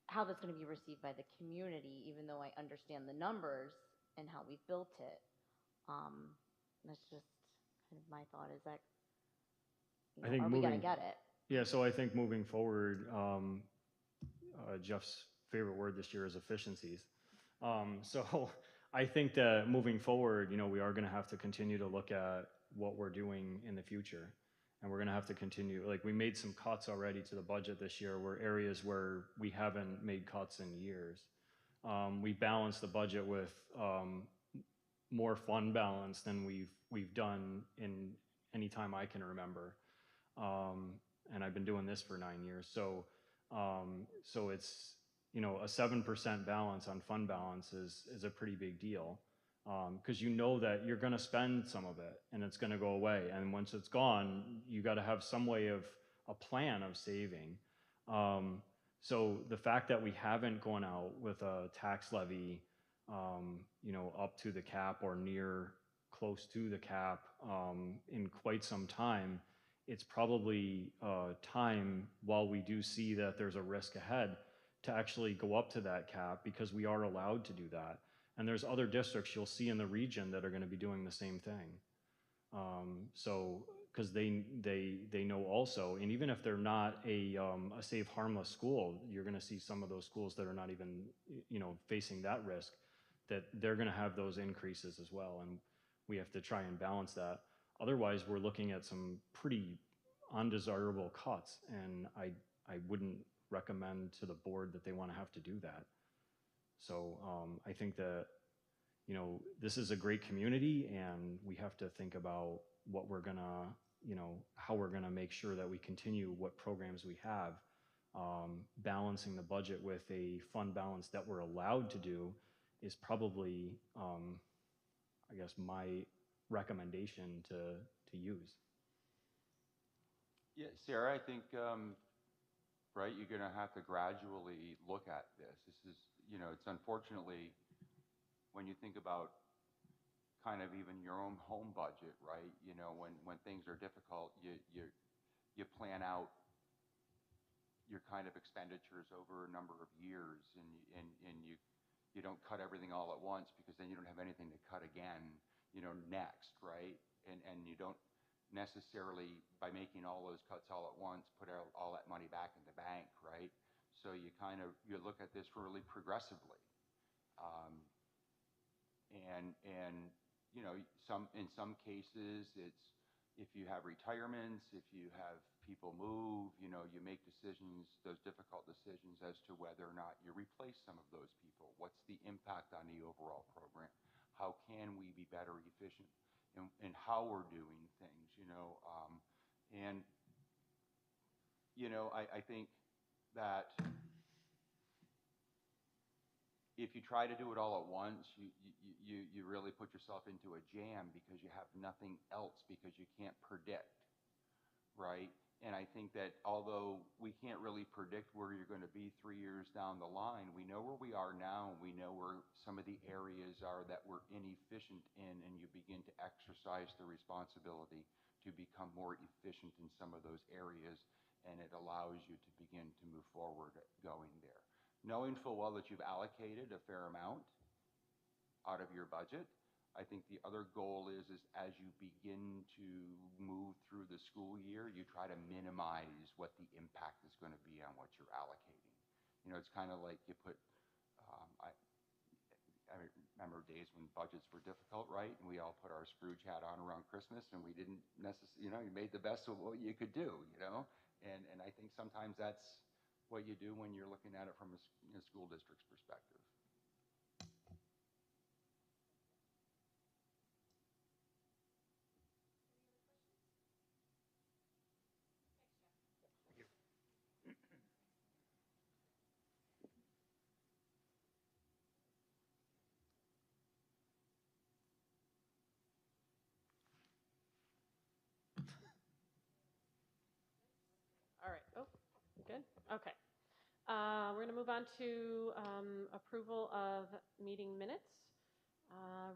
how that's going to be received by the community, even though I understand the numbers and how we've built it. That's just kind of my thought, is that, you know, I think are we going to get it? Yeah, so I think moving forward, Jeff's favorite word this year is efficiencies. So I think that moving forward, you know, we are going to have to continue to look at what we're doing in the future. And we're going to have to continue, like, we made some cuts already to the budget this year, where areas where we haven't made cuts in years. We balanced the budget with more fund balance than we've done in any time I can remember. And I've been doing this for 9 years. So So it's, you know, a 7% balance on fund balance is a pretty big deal. Because you know that you're going to spend some of it and it's going to go away. And once it's gone, you got to have some way of a plan of saving. So the fact that we haven't gone out with a tax levy, you know, up to the cap or near close to the cap in quite some time, it's probably time while we do see that there's a risk ahead to actually go up to that cap because we are allowed to do that. And there's other districts you'll see in the region that are going to be doing the same thing. So, because they know also, and even if they're not a safe, harmless school, you're going to see some of those schools that are not even, you know, facing that risk, that they're going to have those increases as well, and we have to try and balance that. Otherwise, we're looking at some pretty undesirable cuts, and I wouldn't recommend to the board that they want to have to do that. So I think that, you know, this is a great community, and we have to think about what we're gonna, you know, how we're gonna make sure that we continue what programs we have. Balancing the budget with a fund balance that we're allowed to do is probably, I guess, my recommendation to use. Yeah, Sarah, I think, right, you're going to have to gradually look at this. This is, you know, it's unfortunately, when you think about kind of even your own home budget, right, you know, when things are difficult, you plan out your kind of expenditures over a number of years, and you don't cut everything all at once, because then you don't have anything to cut again, you know, next, right? And you don't necessarily, by making all those cuts all at once, put all that money back in the bank, right? So you kind of, you look at this really progressively. And you know, in some cases, it's, if you have retirements, if you have people move, you know, you make decisions, those difficult decisions as to whether or not you replace some of those people. What's the impact on the overall program? How can we be better efficient in how we're doing things, you know? And, you know, I think that if you try to do it all at once, you really put yourself into a jam, because you have nothing else, because you can't predict, right? And I think that although we can't really predict where you're going to be 3 years down the line, we know where we are now, and we know where some of the areas are that we're inefficient in, and you begin to exercise the responsibility to become more efficient in some of those areas, and it allows you to begin to move forward going there. Knowing full well that you've allocated a fair amount out of your budget, I think the other goal is as you begin to move through the school year, you try to minimize what the impact is going to be on what you're allocating. You know, it's kind of like you put, I remember days when budgets were difficult, right? And we all put our Scrooge hat on around Christmas, and we didn't necessarily, you know, you made the best of what you could do, you know? And I think sometimes that's what you do when you're looking at it from a school district's perspective. All right. Oh, good. Okay. We're going to move on to approval of meeting minutes.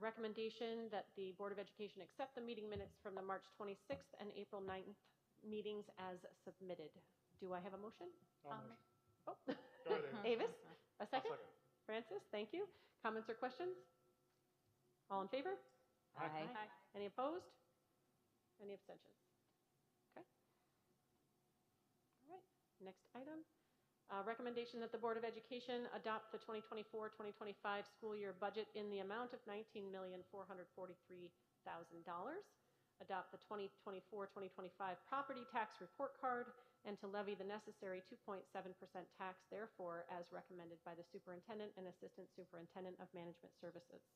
Recommendation that the Board of Education accept the meeting minutes from the March 26th and April 9th meetings as submitted. Do I have a motion? Motion. Oh, Go ahead, Amy. Avis, a second? I'll second. Francis, thank you. Comments or questions? All in favor? Aye. Any opposed? Any abstentions? Okay. All right. Next item. Recommendation that the Board of Education adopt the 2024-2025 school year budget in the amount of $19,443,000. Adopt the 2024-2025 property tax report card, and to levy the necessary 2.7% tax therefore as recommended by the Superintendent and Assistant Superintendent of Management Services.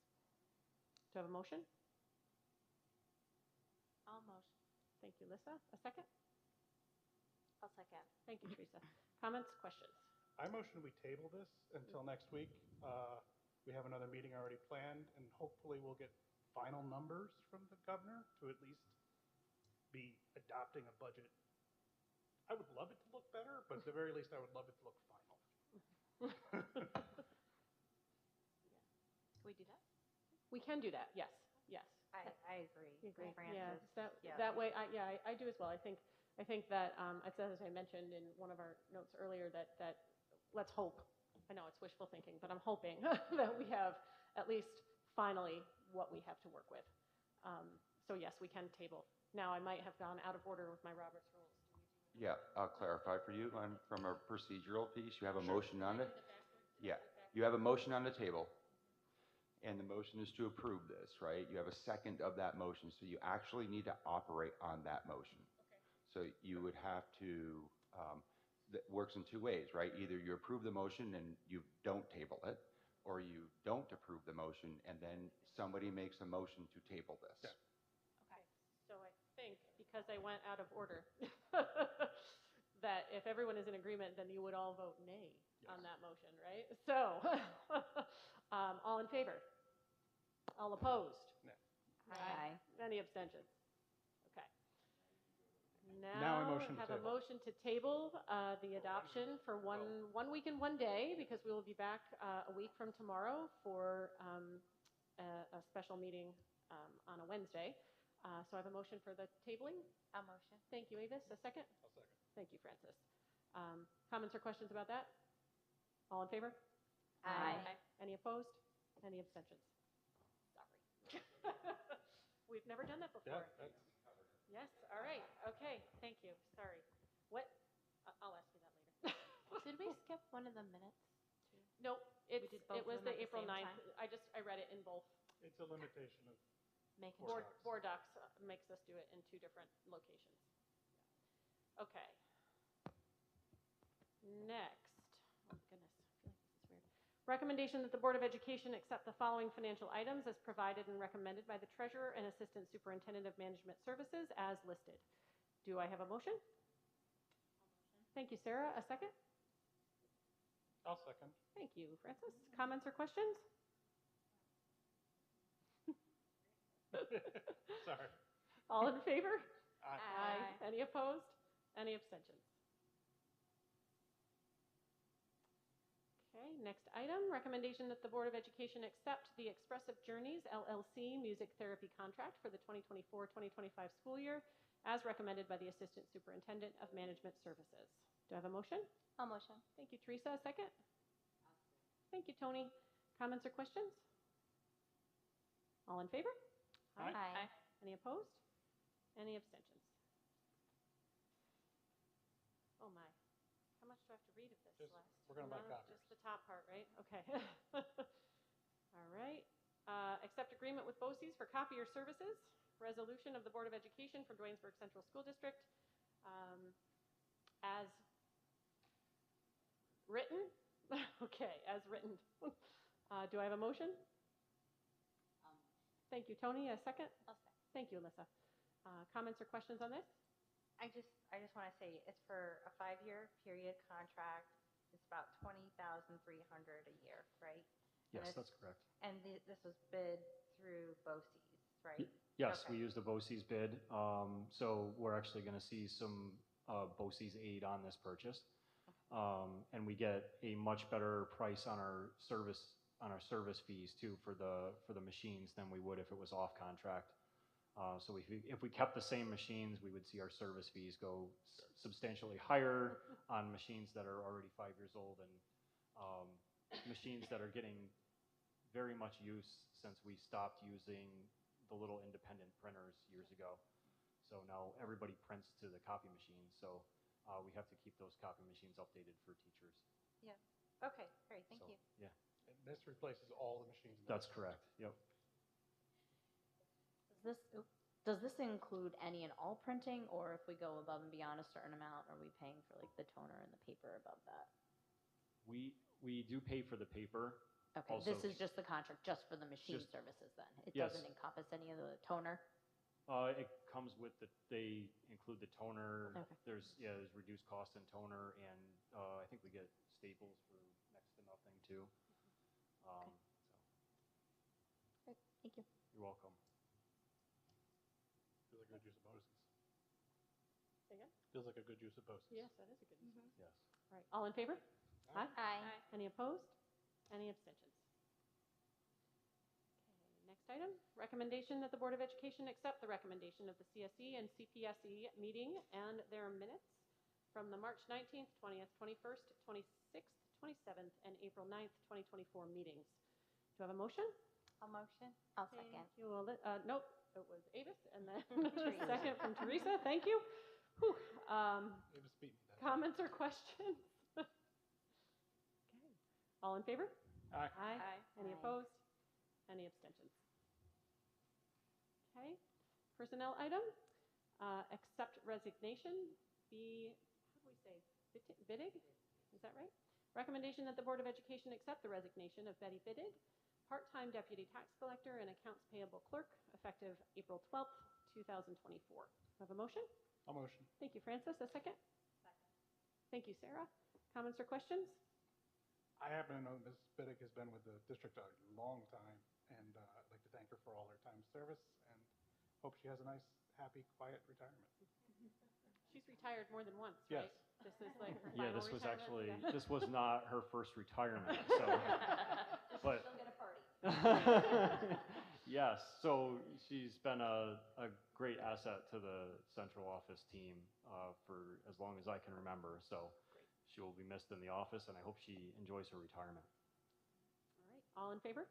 Do I have a motion? I'll motion. Thank you, Lissa. A second? I'll I'll second. Thank you, Teresa. Comments, questions? I motion we table this until next week. We have another meeting already planned, and hopefully we'll get final numbers from the governor to at least be adopting a budget. I would love it to look better, but at the very least, I would love it to look final. Can we do that? We can do that, yes, yes. I agree. You agree? Francis. Yeah, that way, I do as well. I think that, as I mentioned in one of our notes earlier, that let's hope, I know it's wishful thinking, but I'm hoping that we have at least finally what we have to work with. So yes, we can table. Now, I might have gone out of order with my Robert's rules. Yeah, I'll clarify for you from a procedural piece. You have a motion on it. Yeah, you have a motion on the table, and the motion is to approve this, right? You have a second of that motion, so you actually need to operate on that motion. Okay. So you would have to, that works in two ways, right? Either you approve the motion and you don't table it, or you don't approve the motion and then somebody makes a motion to table this. Yeah. Okay, so I think because I went out of order, that if everyone is in agreement, then you would all vote nay on that motion, right? So, all in favor? All opposed? No. Aye. Any abstentions? Okay. Now I motion to have a table. motion to table the adoption for one week and 1 day, because we will be back a week from tomorrow for a special meeting on a Wednesday. So I have a motion for the tabling. I'll motion. Thank you, Avis. A second? I'll second. Thank you, Francis. Comments or questions about that? All in favor? Aye. Any opposed? Any abstentions? Sorry. We've never done that before. Yeah, that's, Yes, all right, okay, thank you, sorry. What, I'll ask you that later. Did we skip one of the minutes? Nope, it did both was of them the at the April same 9th. time? I read it in both. it's a limitation of Making Board sure. Board docs makes us do it in 2 different locations. Okay. Next, oh goodness, I feel like this is weird. Recommendation that the Board of Education accept the following financial items as provided and recommended by the Treasurer and Assistant Superintendent of Management Services as listed. Do I have a motion? Thank you, Sarah. A second? I'll second. Thank you, Francis. Comments or questions? Sorry. All in favor? Aye. Any opposed? Any abstentions? Okay, next item, recommendation that the Board of Education accept the Expressive Journeys LLC music therapy contract for the 2024-2025 school year as recommended by the Assistant Superintendent of Management Services. Do I have a motion? I'll motion. Thank you, Teresa. A second? Thank you, Tony. Comments or questions? All in favor? Aye. Any opposed? Any abstentions? Oh my. How much do I have to read of this, Just- Celeste? we're gonna buy No, copies. Just the top part, right? Okay. All right. Accept agreement with BOCES for copier services. Resolution of the Board of Education for Duanesburg Central School District as written. Okay, as written. Do I have a motion? Thank you, Tony. A second? I'll second. Thank you, Alyssa. Comments or questions on this? I just want to say it's for a 5-year period contract. It's about $20,300 a year, right? Yes, And that's correct. And this was bid through BOCES, right? Yes, Okay. we used the BOCES bid. So we're actually going to see some BOCES aid on this purchase. And we get a much better price on our service fees too for the machines than we would if it was off contract. So if we kept the same machines, we would see our service fees go substantially higher on machines that are already 5 years old and machines that are getting very much use since we stopped using the little independent printers years ago. So now everybody prints to the copy machines. So we have to keep those copy machines updated for teachers. Yeah. Okay, great, thank So, you. Yeah, And this replaces all the machines. that's correct. Yep. Does this include any and all printing, or if we go above and beyond a certain amount, are we paying for like the toner and the paper above that? We do pay for the paper. Okay, Also- this is just the contract, just for the machine Just- services then? It Yes. doesn't encompass any of the toner? It comes with they include the toner. Okay. There's reduced cost in toner, and I think we get staples for next to nothing too. Okay. So Great, thank you. you're welcome. Feels like a good use of BOCES. Say again? Feels like a good use of BOCES. Yes, that is a good use. Yes. All right, all in favor? Aye. Aye. Any opposed? Any abstentions? Okay, next item, recommendation that the Board of Education accept the recommendation of the CSE and CPSE meeting and their minutes from the March 19th, 20th, 21st, 26th, 27th, and April 9th, 2024 meetings. Do I have a motion? I'll motion. I'll second. Thank you, nope, it was Avis, and then Teresa. second from Teresa, thank you. Whew. It was beat me that. Comments or questions? Okay. All in favor? Aye. Aye. Any Aye. opposed? Any abstentions? Okay. Personnel item, accept resignation, how do we say, Biddig? Is that right? Recommendation that the Board of Education accept the resignation of Betty Biddig, part-time deputy tax collector and accounts payable clerk, effective April 12th, 2024. Have a motion? I'll motion. Thank you, Francis. A second? Second. Thank you, Sarah. Comments or questions? I happen to know Ms. Biddick has been with the district a long time, and I'd like to thank her for all her time of service, and hope she has a nice, happy, quiet retirement. She's retired more than once, Yes. right? This is like her Yeah, final this was retirement? actually Yeah. this was not her first retirement. So, but She'll get a party. yes, so she's been a great asset to the central office team for as long as I can remember. So she will be missed in the office, and I hope she enjoys her retirement. All right. All in favor?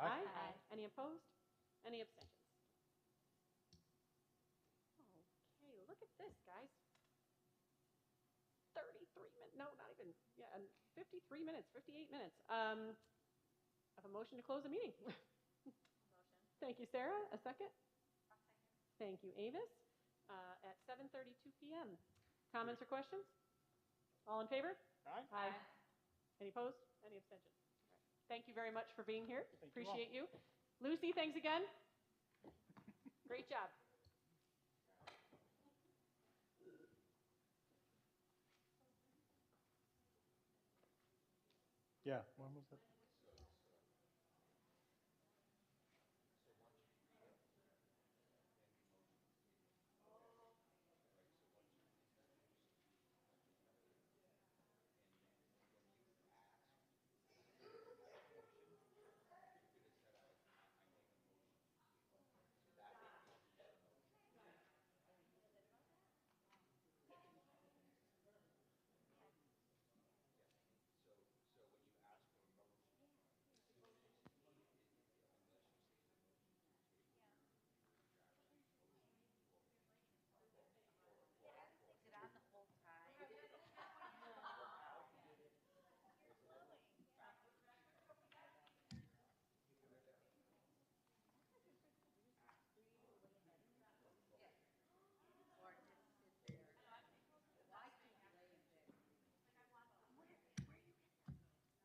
Aye. Aye. Any opposed? Any abstentions? Okay, look at this, guys. 33 minutes, no, not even, yeah, 53 minutes, 58 minutes. I have a motion to close the meeting. Motion. Thank you, Sarah. A second? A second. Thank you, Avis. At 7:32 p.m. Comments or questions? All in favor? Aye. Aye. Any opposed? Any abstentions? All right. Thank you very much for being here. Thank you all. Appreciate you. Lucy, thanks again. Great job. Yeah, when was that?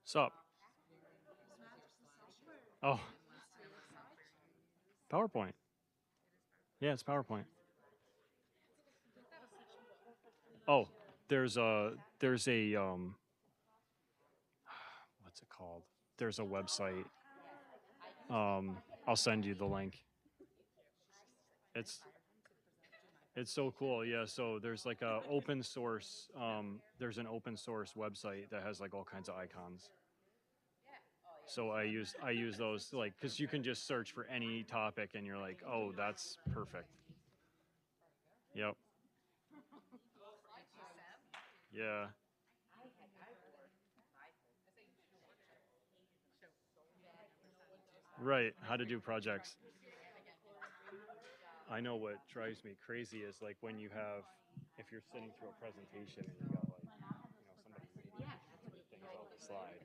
Sup? Oh. PowerPoint. Yeah, it's PowerPoint. Oh, there's a what's it called? There's a website. I'll send you the link. It's so cool. Yeah, so there's like a open source there's an open source website that has like all kinds of icons. So I use those like cuz you can just search for any topic and you're like, "Oh, that's perfect." Yep. Yeah. Right, how to do projects. I know what drives me crazy is like when you have, if you're sitting through a presentation and you got like, somebody reading things off the slide,